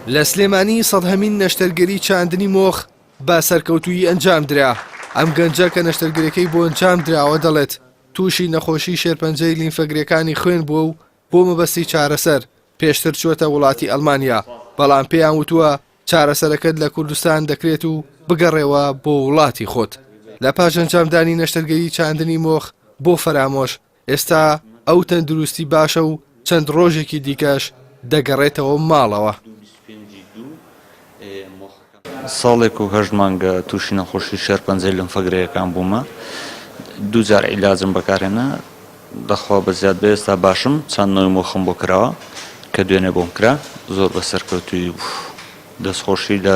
لە سلێمانی سەدهەمین نەشتەرگەری چاندنی مۆخ بە سەرکەوتووی ئەنجام درا. ئەم گەنجە کە نەشتەرگەریەکەی بۆ ئەنجام دراوە دەڵێت تووشی نەخۆشی شێرپەنجەی لیمفەگرەکانی خوێن بووە و بۆ مەبەستی چارەسەر پێشتر چوەتە وڵاتی ئەڵمانیا، بەڵام پێیان وتووە چارەسەرەکەت لە کوردستان دەکرێت و بگەڕێەوە بۆ وڵاتی خۆت. لە پاش ئەنجامدانی نەشتەرگەری چاندنی مۆخ بۆ فەرامۆش ئێستا ئەو تەندروستی باشە و چەند ڕۆژێکی دیکەش دەگەڕێتەوە ماڵەوە. ساڵێک و هەژ مانگە تووشی نەخۆشی شێرپەنجەی لیمفەگرەکان بوومە، دووجار عیلاجم بەکارهێنا، دەخوا بە زیاد بێ ئێستا باشم. چەند نەوەی مۆخم بۆ کراوە کە دوێنێ بۆم کرا، زۆر بە سەرکەوتووی دەستخۆشی لە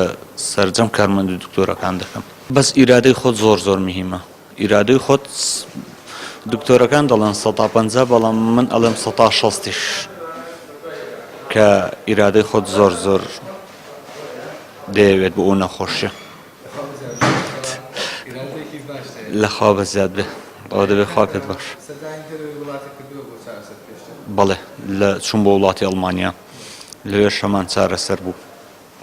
سەرجەم کارمەندی دکتۆرەکان دەکەم. بەس ئیرادەی خۆت زۆر زۆر مهمە. ئیرادەی خۆت دکتۆرەکان دەڵێن 150 بەڵام من ئەڵێم 160 کە ئیرادەی خۆت زۆر زۆر دەیەوێت بۆ ئەو نەخۆشیە. لەخوا بە زیاد بێ ئەوە دەبێت خوا پێت باش. بەڵێ لە چوون بۆ وڵاتی ئەڵمانیا، لەوێ شەمان چارەسەر بوو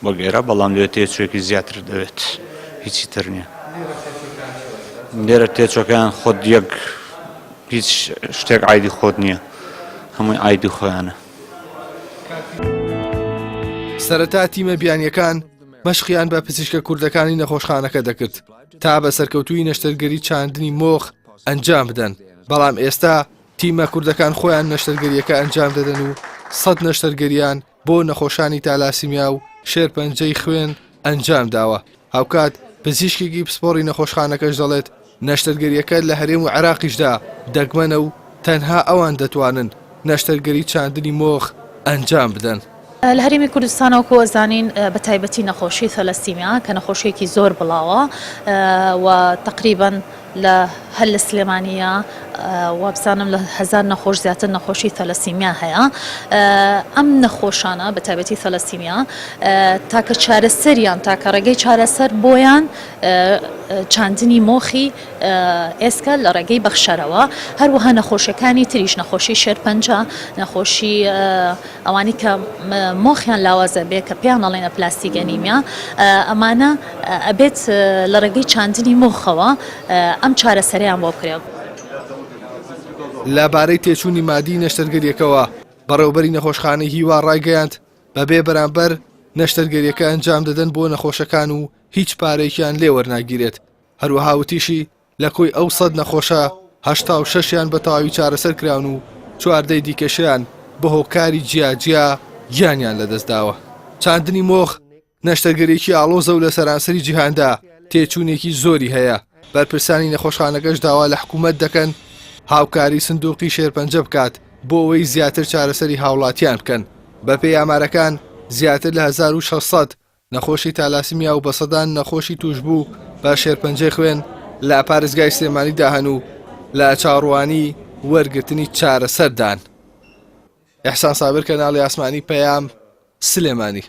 بۆ گێرە، بەڵام لێ تێچوێکی زیاتر دەوێت، هیچی تر نییە. لێرە تێچۆکەیان خۆت یەک هیچ شتێک عایدی خۆت نییە، هەمووی عایدی خۆیانە. سەرەتا تیمە بیانیەکان مەشقیان بە پزیشکە کوردەکانی نەخۆشخانەکە دەکرد تا بە سەرکەوتووی نەشتەرگەری چاندنی مۆخ ئەنجام بدەن، بەڵام ئێستا تیمە کوردەکان خۆیان نەشتەرگەریەکە ئەنجام دەدەن و 100 نەشتەرگەریان بۆ نەخۆشانی تالاسیمیا و شێرپەنجەی خوێن ئەنجام داوە. هاوکات پزیشکێکی پسپۆڕی نەخۆشخانەکەش دەڵێت نەشتەرگەریەکە لە هەرێم و عێراقیشدا دەگمەنە و تەنها ئەوان دەتوانن نەشتەرگەری چاندنی مۆخ ئەنجام بدەن. لە هەرێمی کوردستانەوە کۆزانین بە تایبەتی نەخۆشی تەلەسیمیا کە نەخۆشیێکی زۆر بڵاوە و تقریباً لە هەر لە سلێمانیە وابزانم لە 1000 نەخۆش زیاتر نەخۆشی تەلەسیمیا هەیە. ئەم نەخۆشانە بە تایبەتی تەلەسیمیا تاکە چارەسەریان تاکە ڕێگەی چارەسەر بۆیان چاندنی مۆخی ئێسکە لە ڕێگەی بەخشەرەوە، هەروەها نەخۆشیەکانی تریش نەخۆشی شێرپەنجە، نەخۆشی ئەوانی کە مۆخیان لاوازە بێ کە پێیان ئەڵێنە پلاستیگەنیمیا، ئەمانە ئەبێت لە ڕێگەی چاندنی مۆخەوە ئەم چارەسەریان بۆ بکرێ. لەبارەی تێچوونی مادی نەشتەرگەریەکەوە بەڕێوەبەری نەخۆشخانەی هیوا ڕایگەیاند بەبێ بەرامبەر نەشتەرگەریەکە ئەنجام دەدەن بۆ نەخۆشەکان و هیچ پارێکیان لێ وەرناگیرێت. هەروەها وتیشی لە کۆی ئەو 100 نەخۆشە 86یان بە تەواوی چارەسەر کراون و 14 دیکەشیان بە هۆکاری جیاجیا گیانیان لەدەستداوە. چاندنی مۆخ نەشتەرگەریەکی ئاڵۆزە و لە سەرانسەری جیهاندا تێچوونێکی زۆری هەیە. بەرپرسانی نەخۆشخانەکەش داوا لە حکوومەت دەکەن هاوکاری سندوقی شێرپەنجە بکات بۆ ئەوەی زیاتر چارەسەری هاوڵاتیان بکەن. بەپێی ئامارەکان زیاتر لە 1600 نەخۆشی تالاسیمیا و بە سەدان نەخۆشی توشبوو بە شێرپەنجەی خوێن لە پارێزگای سلێمانی داهەن و لە چاڕوانی وەرگرتنی چارەسەردان. ئەحسان سابر، کەناڵی ئاسمانی پەیام، سلێمانی.